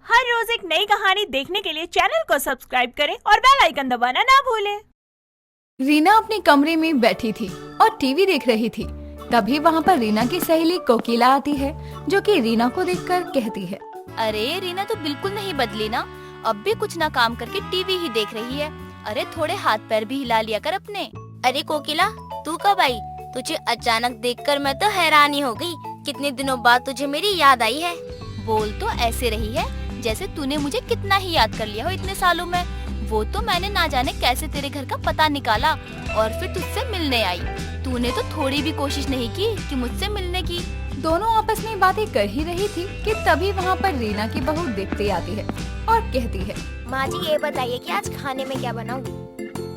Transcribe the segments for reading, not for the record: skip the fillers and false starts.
हर रोज एक नई कहानी देखने के लिए चैनल को सब्सक्राइब करें और बेल आइकन दबाना ना भूलें। रीना अपने कमरे में बैठी थी और टीवी देख रही थी। तभी वहाँ पर रीना की सहेली कोकिला आती है, जो कि रीना को देखकर कहती है, अरे रीना तो बिल्कुल नहीं बदली ना, अब भी कुछ ना काम करके टीवी ही देख रही है। अरे थोड़े हाथ पैर भी हिला लिया कर अपने। अरे कोकिला, तू कब आई? तुझे अचानक देखकर मैं तो हैरान ही हो गई। कितने दिनों बाद तुझे मेरी याद आई है। बोल तो ऐसे रही है जैसे तूने मुझे कितना ही याद कर लिया हो इतने सालों में। वो तो मैंने ना जाने कैसे तेरे घर का पता निकाला और फिर तुझसे मिलने आई। तूने तो थोड़ी भी कोशिश नहीं की कि मुझसे मिलने की। दोनों आपस में बातें कर ही रही थी कि तभी वहाँ पर रीना की बहू दीप्ति आती है और कहती है, माँ जी ये बताइए कि आज खाने में क्या बनाऊं?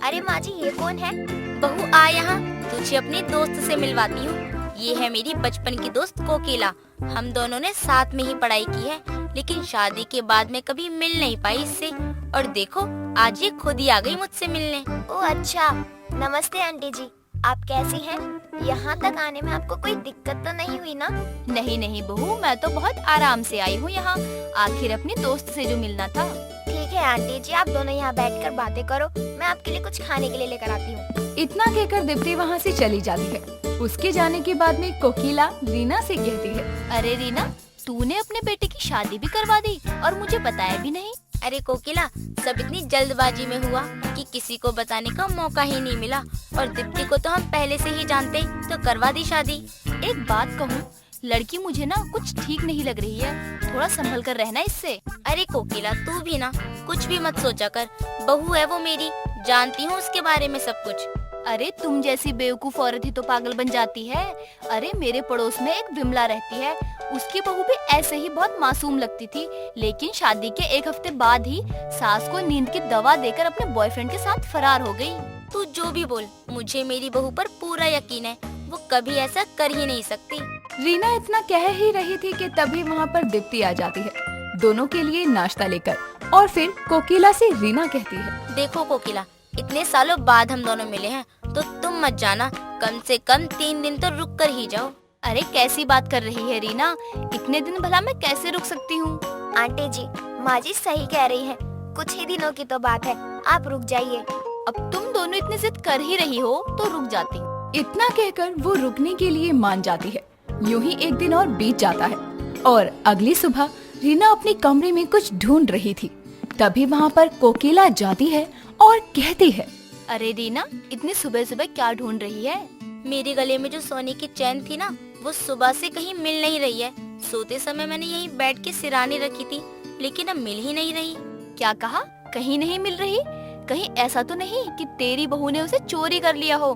अरे माँ जी ये कौन है? बहू आ यहाँ, तुझे अपनी दोस्त से मिलवाती हूँ। ये है मेरी बचपन की दोस्त कोकिला। हम दोनों ने साथ में ही पढ़ाई की है, लेकिन शादी के बाद में कभी मिल नहीं पाई इससे। और देखो आज ये खुद ही आ गई मुझसे मिलने। ओह अच्छा, नमस्ते आंटी जी, आप कैसी हैं? यहाँ तक आने में आपको कोई दिक्कत तो नहीं हुई ना? नहीं नहीं बहू, मैं तो बहुत आराम से आई हूँ यहाँ, आखिर अपनी दोस्त से जो मिलना था। ठीक है आंटी जी, आप दोनों यहाँ बैठकर बातें करो, मैं आपके लिए कुछ खाने के लिए लेकर आती हूँ। इतना कहकर दीप्ति वहाँ से चली जाती है। उसके जाने के बाद में कोकिला रीना से कहती है, अरे रीना, तूने अपने बेटे की शादी भी करवा दी और मुझे बताया भी नहीं। अरे कोकिला, सब इतनी जल्दबाजी में हुआ कि किसी को बताने का मौका ही नहीं मिला। और दीप्ति को तो हम पहले से ही जानते, तो करवा दी शादी। एक बात कहूँ, लड़की मुझे ना कुछ ठीक नहीं लग रही है, थोड़ा संभल कर रहना इससे। अरे कोकिला तू भी ना कुछ भी मत सोचा कर, बहू है वो मेरी, जानती हूँ उसके बारे में सब कुछ। अरे तुम जैसी बेवकूफ औरत ही तो पागल बन जाती है। अरे मेरे पड़ोस में एक विमला रहती है, उसकी बहू भी ऐसे ही बहुत मासूम लगती थी, लेकिन शादी के एक हफ्ते बाद ही सास को नींद की दवा देकर अपने बॉयफ्रेंड के साथ फरार हो गई। तू जो भी बोल, मुझे मेरी बहू पर पूरा यकीन है, वो कभी ऐसा कर ही नहीं सकती। रीना इतना कह ही रही थी कि तभी वहाँ पर दीप्ति आ जाती है, दोनों के लिए नाश्ता लेकर। और फिर कोकिला से रीना कहती है, देखो कोकिला, इतने सालों बाद हम दोनों मिले हैं, तो तुम मत जाना, कम से कम 3 दिन तो रुक कर ही जाओ। अरे कैसी बात कर रही है रीना, इतने दिन भला मैं कैसे रुक सकती हूँ? आंटी जी, माँ जी सही कह रही है, कुछ ही दिनों की तो बात है, आप रुक जाइए। अब तुम दोनों इतनी जिद कर ही रही हो तो रुक जाती हूँ। इतना कहकर वो रुकने के लिए मान जाती है। यूं ही एक दिन और बीत जाता है और अगली सुबह रीना अपने कमरे में कुछ ढूंढ रही थी। तभी वहाँ पर कोकिला जाती है और कहती है, अरे रीना, इतनी सुबह सुबह क्या ढूंढ रही है? मेरे गले में जो सोने की चैन थी ना, वो सुबह से कहीं मिल नहीं रही है। सोते समय मैंने यहीं बैठ के सिरानी रखी थी, लेकिन अब मिल ही नहीं रही। क्या कहा? कहीं नहीं मिल रही? कहीं ऐसा तो नहीं कि तेरी बहू ने उसे चोरी कर लिया हो?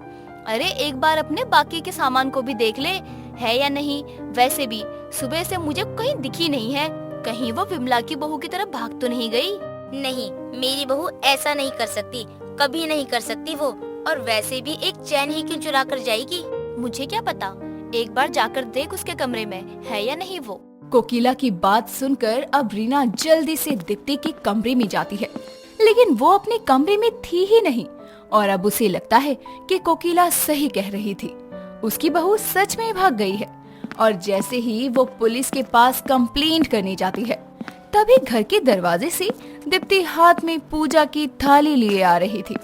अरे एक बार अपने बाकी के सामान को भी देख ले, है या नहीं। वैसे भी सुबह से मुझे कहीं दिखी नहीं है, कहीं वो विमला की बहू की तरफ भाग तो नहीं गई? नहीं, मेरी बहू ऐसा नहीं कर सकती, कभी नहीं कर सकती वो। और वैसे भी एक चैन ही क्यों चुरा कर जाएगी? मुझे क्या पता, एक बार जाकर देख उसके कमरे में है या नहीं वो। कोकिला की बात सुनकर अब रीना जल्दी से दीप्ति के कमरे में जाती है, लेकिन वो अपने कमरे में थी ही नहीं। और अब उसे लगता है कि कोकिला सही कह रही थी, उसकी बहू सच में भाग गई है। और जैसे ही वो पुलिस के पास कंप्लेंट करने जाती है, तभी घर के दरवाजे से दीप्ति हाथ में पूजा की थाली लिए आ रही थी।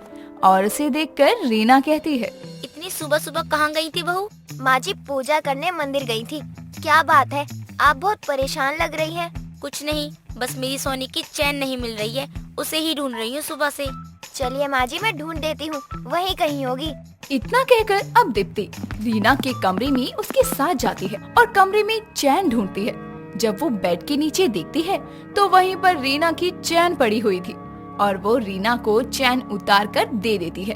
और उसे देखकर रीना कहती है, इतनी सुबह सुबह कहाँ गई थी बहू? माँ जी पूजा करने मंदिर गई थी। क्या बात है, आप बहुत परेशान लग रही हैं। कुछ नहीं, बस मेरी सोने की चैन नहीं मिल रही है, उसे ही ढूंढ रही हूँ सुबह से। चलिए माँ जी, मैं ढूंढ देती हूँ, वहीं कहीं होगी। इतना कहकर अब दीप्ति रीना के कमरे में उसके साथ जाती है और कमरे में चैन ढूंढती है। जब वो बेड के नीचे देखती है तो वहीं पर रीना की चैन पड़ी हुई थी और वो रीना को चैन उतार कर दे देती है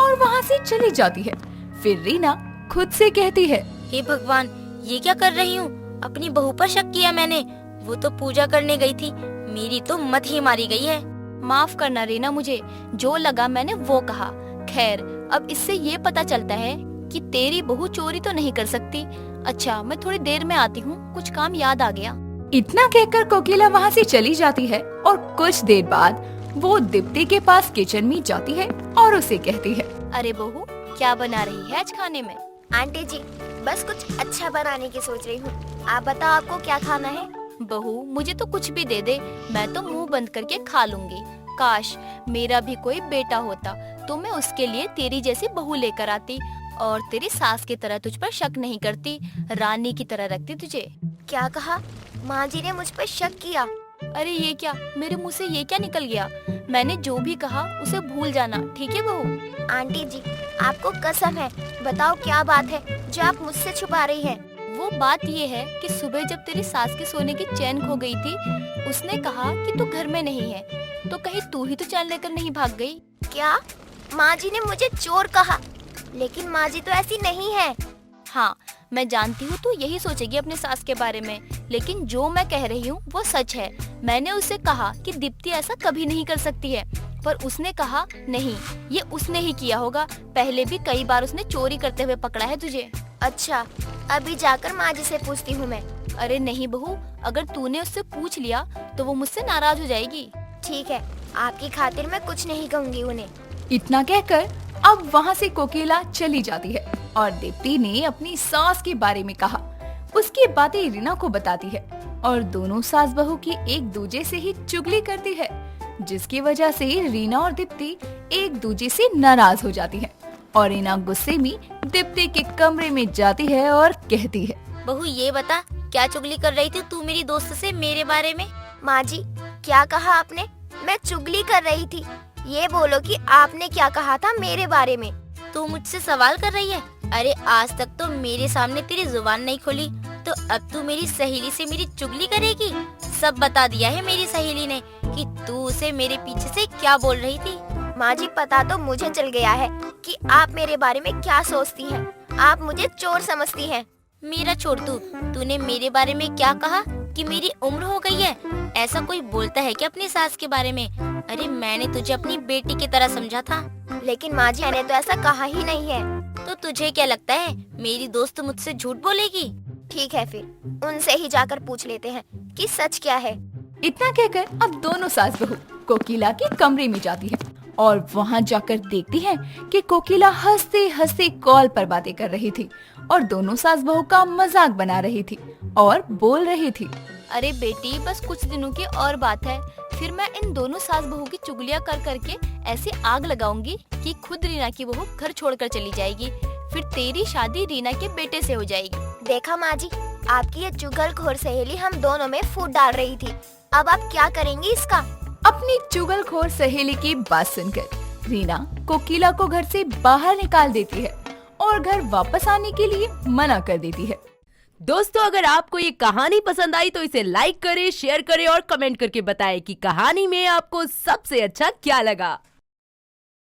और वहाँ से चली जाती है। फिर रीना खुद से कहती है, हे भगवान, ये क्या कर रही हूँ? अपनी बहू पर शक किया मैंने, वो तो पूजा करने गई थी, मेरी तो मत ही मारी गई है। माफ करना रीना, मुझे जो लगा मैंने वो कहा। खैर, अब इससे ये पता चलता है कि तेरी बहू चोरी तो नहीं कर सकती। अच्छा, मैं थोड़ी देर में आती हूँ, कुछ काम याद आ गया। इतना कहकर कोकिला वहाँ से चली जाती है और कुछ देर बाद वो दीप्ति के पास किचन में जाती है और उसे कहती है, अरे बहू, क्या बना रही है आज खाने में? आंटी जी, बस कुछ अच्छा बनाने की सोच रही हूँ, आप बताओ आपको क्या खाना है? बहू मुझे तो कुछ भी दे दे, मैं तो मुंह बंद करके खा लूंगी। काश मेरा भी कोई बेटा होता तो मैं उसके लिए तेरी जैसी बहू लेकर आती और तेरी सास की तरह तुझ पर शक नहीं करती, रानी की तरह रखती तुझे। क्या कहा? माँ जी ने मुझ पर शक किया? अरे ये क्या, मेरे मुंह से ये क्या निकल गया? मैंने जो भी कहा उसे भूल जाना, ठीक है बहू? आंटी जी, आपको कसम है, बताओ क्या बात है जो आप मुझसे छुपा रही हैं? वो बात ये है कि सुबह जब तेरी सास के सोने की चैन खो गई थी, उसने कहा कि तू घर में नहीं है, तो कहीं तू ही तो चैन लेकर नहीं भाग गई? क्या? माँ जी ने मुझे चोर कहा? लेकिन माँ जी तो ऐसी नहीं है। हाँ, मैं जानती हूँ तू यही सोचेगी अपने सास के बारे में, लेकिन जो मैं कह रही हूँ वो सच है। मैंने उसे कहा कि दीप्ति ऐसा कभी नहीं कर सकती है, पर उसने कहा नहीं, ये उसने ही किया होगा। पहले भी कई बार उसने चोरी करते हुए पकड़ा है तुझे। अच्छा, अभी जाकर माँ जी से पूछती हूँ मैं। अरे नहीं बहू, अगर तूने उससे पूछ लिया तो वो मुझसे नाराज हो जाएगी। ठीक है, आपकी खातिर मैं कुछ नहीं कहूँगी उन्हें। इतना कहकर अब वहाँ से कोकिला चली जाती है और दीप्ति ने अपनी सास के बारे में कहा। उसकी बातें रीना को बताती है और दोनों सास बहू की एक दूजे से ही चुगली करती है, जिसकी वजह से रीना और दीप्ति एक दूजे से नाराज हो जाती है और रीना गुस्से में दीप्ति के कमरे में जाती है और कहती है, बहू ये बता, क्या चुगली कर रही थी तू मेरी दोस्त से मेरे बारे में? माँ जी, क्या कहा आपने? मैं चुगली कर रही थी? ये बोलो कि आपने क्या कहा था मेरे बारे में? तू मुझसे सवाल कर रही है? अरे आज तक तो मेरे सामने तेरी जुबान नहीं खोली, तो अब तू मेरी सहेली से मेरी चुगली करेगी? सब बता दिया है मेरी सहेली ने कि तू उसे मेरे पीछे से क्या बोल रही थी। माँ जी, पता तो मुझे चल गया है कि आप मेरे बारे में क्या सोचती हैं। आप मुझे चोर समझती हैं। मेरा छोड़ तू, तूने मेरे बारे में क्या कहा कि मेरी उम्र हो गई है? ऐसा कोई बोलता है कि अपनी सास के बारे में? अरे मैंने तुझे अपनी बेटी की तरह समझा था। लेकिन माँ जी, मैंने तो ऐसा कहा ही नहीं है। तो तुझे क्या लगता है मेरी दोस्त मुझसे झूठ बोलेगी? ठीक है, फिर उनसे ही जाकर पूछ लेते हैं कि सच क्या है। इतना कहकर अब दोनों सास बहू कोकिला के कमरे में जाती है और वहाँ जाकर देखती है कि कोकिला हंसते हंसते कॉल पर बातें कर रही थी और दोनों सास बहू का मजाक बना रही थी और बोल रही थी, अरे बेटी, बस कुछ दिनों की और बात है, फिर मैं इन दोनों सास बहू की चुगलियाँ कर करके ऐसी आग लगाऊंगी कि खुद रीना की बहू घर छोड़कर चली जाएगी। फिर तेरी शादी रीना के बेटे से हो जाएगी। देखा माँ जी, आपकी ये चुगलखोर सहेली हम दोनों में फूट डाल रही थी। अब आप क्या करेंगी इसका? अपनी चुगलखोर सहेली की बात सुनकर रीना कोकिला को घर से बाहर निकाल देती है और घर वापस आने के लिए मना कर देती है। दोस्तों, अगर आपको ये कहानी पसंद आई तो इसे लाइक करें, शेयर करें और कमेंट करके बताएं कि कहानी में आपको सबसे अच्छा क्या लगा।